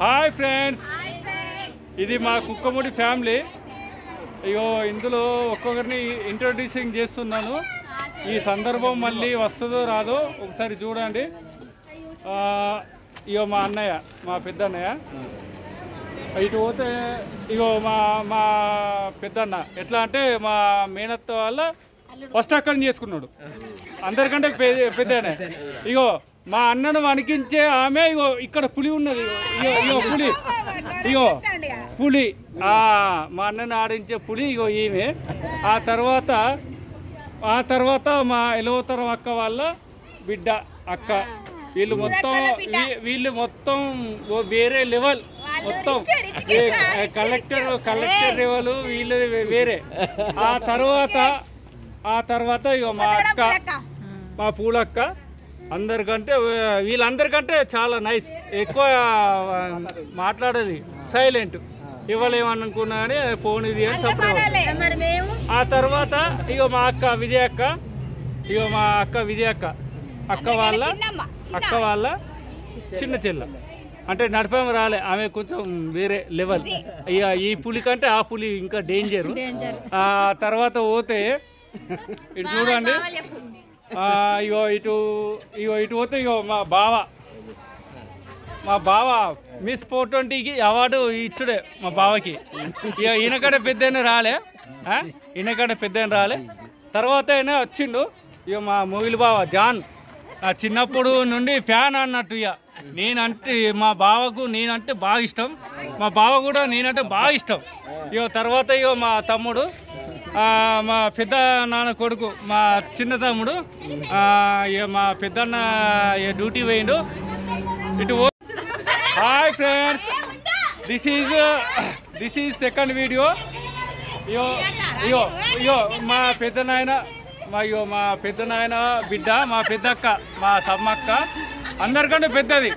Hi friends, ఇది మా Kukkamudi family. ఇగో ఇందులో ఒక్కొక్కరిని ఇంట్రొడ్యూసింగ్ చేస్తున్నాను. ఈ సందర్భం మళ్ళీ వస్తుందో రాదో ఒకసారి చూడండి. ఇగో మా అన్నయ్య, మా పెద్ద అన్నయ్య. ఇటు పోతే ఇగో మా పెద్దన్న ఎట్లా అంటే మా మేనత్త వాళ్ళ ఫస్ట్ అక్కడ చేసుకున్నాడు, అందరికంటే పెద్దనే. ఇగో మా అన్నను వణికించే ఆమె. ఇగో ఇక్కడ పులి ఉన్నది, ఇగో పులి, ఇగో పులి, మా అన్నను ఆడించే పులి ఇగో ఈమె. ఆ తర్వాత మా ఎలవతరం అక్క వాళ్ళ బిడ్డ అక్క. వీళ్ళు మొత్తం వేరే లెవెల్, మొత్తం కలెక్టర్ లెవెల్ వీళ్ళు వేరే. ఆ తర్వాత ఇగో మా అక్క, మా పూలక్క అందరికంటే వీళ్ళందరికంటే చాలా నైస్, ఎక్కువ మాట్లాడేది, సైలెంట్. ఇవాళ ఏమనుకున్నా కానీ ఫోన్ ఇది అని చెప్పడం. ఆ తర్వాత ఇగో మా అక్క విజయక్క, ఇగో మా అక్క విజయక్క అక్క వాళ్ళ చిన్న చెల్ల. అంటే నడిపేమ రాలే, ఆమె కొంచెం వేరే లెవెల్. ఇక ఈ పులి కంటే ఆ పులి ఇంకా డేంజర్. ఆ తర్వాత పోతే ఇటు చూడండి, ఇగో ఇటు పోతే ఇగో మా బావ మిస్ 420కి అవార్డు ఇచ్చుడే మా బావకి. ఇక ఈయనకంటే పెద్దనే రాలే, తర్వాత అయినా వచ్చిండు. ఇక మా మొగిలి బావ జాన్ చిన్నప్పుడు నుండి ఫ్యాన్ అన్నట్టు. ఇక నేనంటే మా బావకు నేనంటే బాగా ఇష్టం, మా బావ కూడా నేనంటే బాగా ఇష్టం. ఇక తర్వాత ఇక మా తమ్ముడు, మా పెద్ద నాన్న కొడుకు, మా చిన్న తమ్ముడు, ఇక మా పెద్దన్న డ్యూటీ పోయిండు. ఇటు hi friends, this is second video. ఇగో మా పెద్ద నాయన, మా పెద్ద నాయన బిడ్డ, మా పెద్దక్క, మా సమ్మక్క, అందరికంటే పెద్దది.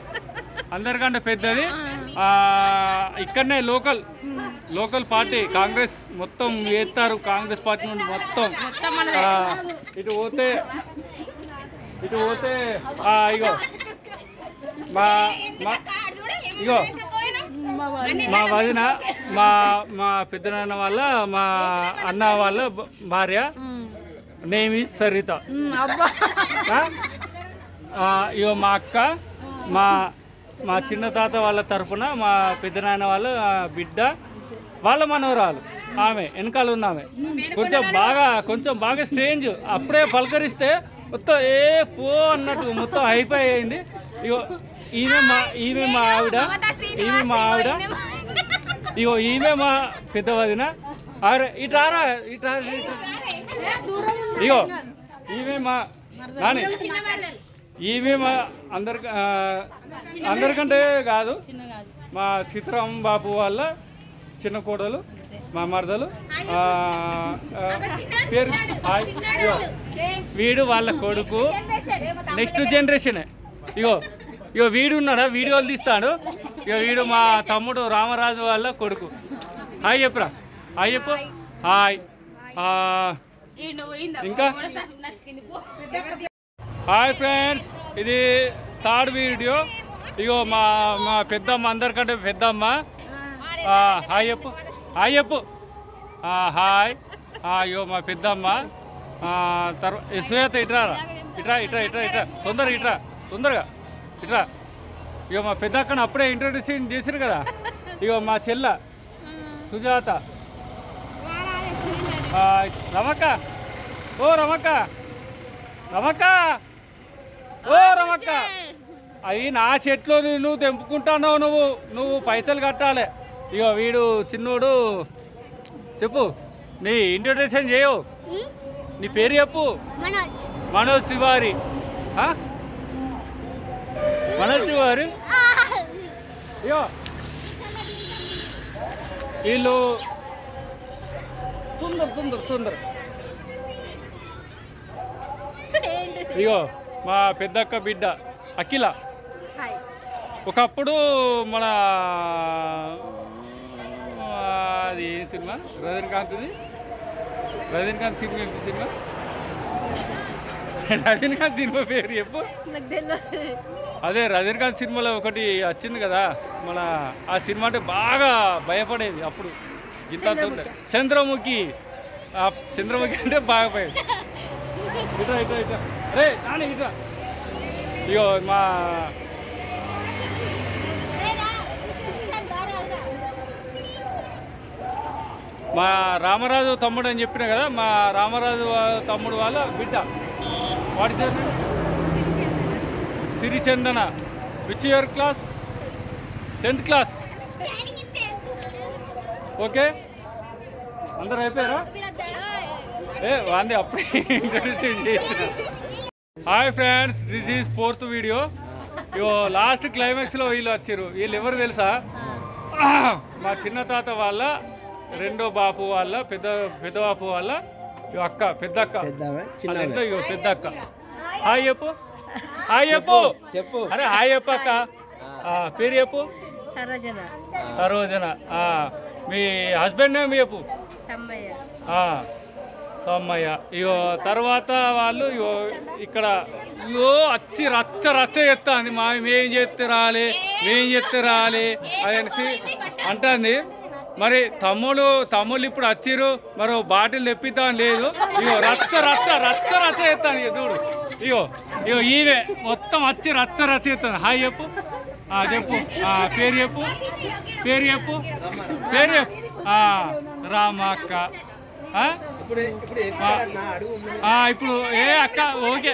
ఇక్కడనే లోకల్ పార్టీ కాంగ్రెస్ మొత్తం వేస్తారు, కాంగ్రెస్ పార్టీ నుండి మొత్తం. ఇటు పోతే ఇగో మా వదిన, మా పెద్దనాన్న వాళ్ళ, మా అన్న వాళ్ళ భార్య, నేమ్ ఈజ్ సరిత. ఇగో మా అక్క, మా చిన్న తాత వాళ్ళ తరపున మా పెద్దనాన్న వాళ్ళ బిడ్డ, వాళ్ళ మనవరాలు, ఆమె వెనకాల ఉన్నామె. కొంచెం బాగా స్ట్రేంజ్. అప్పుడే పలకరిస్తే మొత్తం పో అన్నట్టు మొత్తం అయిపోయింది. ఇగో ఈమె మా ఆవిడ. ఇగో ఈమె మా పెద్ద వదిన. ఇట్రారా. ఇగో ఈమె మా నాని. ఈమె మా అందరికంటే కాదు, మా సీతారాం బాబు వాళ్ళ చిన్న కోడలు, మా మరదలు. పేరు వీడు వాళ్ళ కొడుకు, నెక్స్ట్ జనరేషనే. ఇగో వీడు ఉన్నాడా, వీడియోలు తీస్తాడు. వీడు మా తమ్ముడు రామరాజు వాళ్ళ కొడుకు. హాయ్ చెప్పురా, హాయ్ చెప్పు. హాయ్. ఇంకా హాయ్ ఫ్రెండ్స్, ఇది థర్డ్ వీడియో. ఇగో మా పెద్దమ్మ, అందరికంటే పెద్దమ్మ. హాయ్ చెప్పు. హాయ్. ఇగో మా పెద్దమ్మ. శ్వేత ఇట్రా. తొందరగా ఇట్రా. ఇగో మా పెద్ద అక్కను అప్పుడే ఇంట్రొడ్యూస్ చేసారు కదా. ఇగో మా చెల్ల సుజాత. రమక్క. అవి నా చెట్లు నువ్వు తెంపుకుంటున్నావు. నువ్వు పైసలు కట్టాలి. ఇగో వీడు చిన్నోడు. చెప్పు, నీ ఇంట్రొడక్షన్ చేయవు. నీ పేరు చెప్పు. మనోజ్ తివారీ. ఇగో వీళ్ళు సుందర్. ఇగో మా పెద్దక్క బిడ్డ అఖిల. ఒకప్పుడు మన అది ఏ cinema, Rajinikanth cinema, Rajinikanth cinema పేరు చెప్పు. అదే రజనీకాంత్ సినిమాలో ఒకటి వచ్చింది కదా మన, ఆ సినిమా అంటే బాగా భయపడేది అప్పుడు. ఇంత చంద్రముఖి. చంద్రముఖి అంటే బాగా పోయేది. ఇట్లా ఇట్లా ఇట్లా రే కానీ ఇట్లా ఇగో మా రామరాజు తమ్ముడు అని చెప్పిన కదా, మా రామరాజు తమ్ముడు వాళ్ళ బిడ్డ. వాడి పేరు Sirichandana. Which year class? 10th class. Okay, అందరు అయిపోయారా? వాంది అప్పుడే ఇంట్రడ్యూస్ చేసిన. Hi friends, this is 4th video. Ego last క్లైమాక్స్లో వీళ్ళు వచ్చారు. వీళ్ళు ఎవరు తెలుసా? మా చిన్న తాత వాళ్ళ రెండో బాపు వాళ్ళ పెద్ద బాపు వాళ్ళ అక్క, పెద్దక్క. ఇగో పెద్దక్క. హాయ్ చెప్పు, హాయ్ చెప్పు. అరే హాయ్ చెప్పు అక్క. పేరు చెప్పు. సరోజన. మీ హస్బెండ్ నేమ్ చెప్పు. సోమయ్య. ఇగో తర్వాత వాళ్ళు ఇగో ఇక్కడ ఇగో వచ్చి రచ్చ చేస్తుంది. మేం చేస్తే రాలే అనేసి అంటుంది. మరి తమ్ముళ్ళు ఇప్పుడు వచ్చిర్రు, మరో బాటిల్ తెప్పిద్దాం లేదు. ఇగో రచ్చ చేస్తాను. చూడు ఇగో ఈవే మొత్తం వచ్చి రచ్చ చేస్తాను. హాయ్ చెప్పు. చెప్పు. పేరు చెప్పు. రామక్క. ఇప్పుడు ఏ అక్క? ఓకే,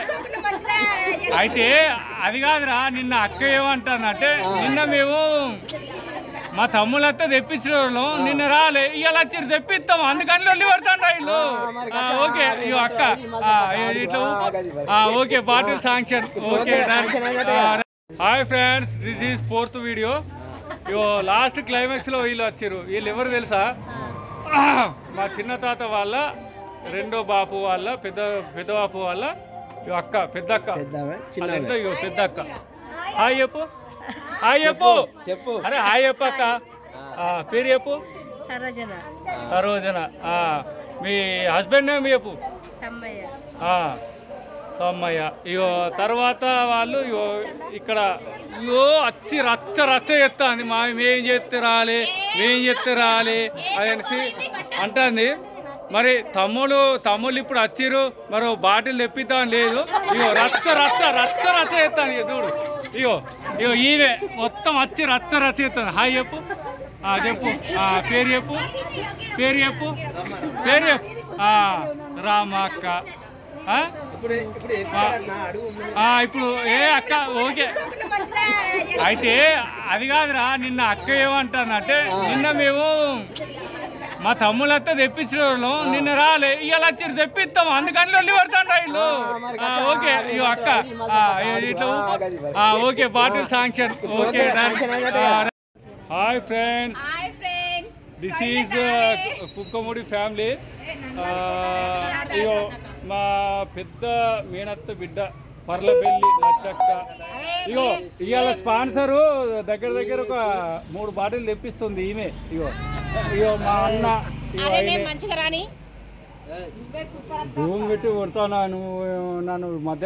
అయితే అది కాదురా, నిన్న అక్క ఏమంటానంటే, నిన్న మేము మా తమ్ముళ్ళతో తెప్పించిన వాళ్ళం, నిన్న రాలే, ఇవాళ వచ్చి తెప్పిస్తాం, అందుకని వెళ్ళి పడతాండ వీళ్ళు. ఓకే ఇగో అక్క ఇట్లా. Okay, bottle sanction. Okay. Hi friends, this is 4th video. Ego last క్లైమాక్స్లో వీళ్ళు వచ్చారు. వీళ్ళు ఎవరు తెలుసా? మా చిన్న తాత వాళ్ళ రెండో బాపు వాళ్ళ పెద్ద బాపు వాళ్ళ అక్క, పెద్దక్క. ఇగో పెద్దక్క. హాయ్ చెప్పు. అరే హాయ్ చెప్పు అక్క. పేరు చెప్పు. సరోజన. మీ హస్బెండ్ నేమ్ చెప్పు. సోమయ్య. ఇగో తర్వాత వాళ్ళు ఇగో ఇక్కడ ఇగో వచ్చి రచ్చ చేస్తుంది. మేం చేస్తే రాలే అనేసి అంటుంది. మరి తమ్ముళ్ళు ఇప్పుడు వచ్చిర్రు, మరో బాటిల్ తెప్పిద్దాం లేదు. ఇగో రచ్చ చేస్తాను. చూడు ఇగో ఈవే మొత్తం వచ్చి రచ్చ చేస్తాను. హాయ్ చెప్పు. పేరు చెప్పు. రామక్క. ఇప్పుడు ఏ అక్క? ఓకే, అయితే అది కాదురా, నిన్న అక్క ఏమంటానంటే, నిన్న మేము మా తమ్ముళ్ళతో తెప్పించిన వాళ్ళం, నిన్న రాలే, ఇవాళ వచ్చి తెప్పిస్తాం, అందుకని వెళ్ళి పడతాండ వీళ్ళు. ఓకే ఇగో అక్క ఇట్లా. Okay, bottle sanction. Okay. Hi friends, this is Kukkamudi family. ఇగో మా పెద్ద మేనత్త బిడ్డ పర్లపల్లి లచ్చక్క. ఇగో ఇవాళ స్పాన్సరు దగ్గర ఒక 3 బాటిల్ తెప్పిస్తుంది ఈమె. ఇగో మా అన్న. జూమ్ పెట్టి కొడతాను, నువ్వు నన్ను మధ్య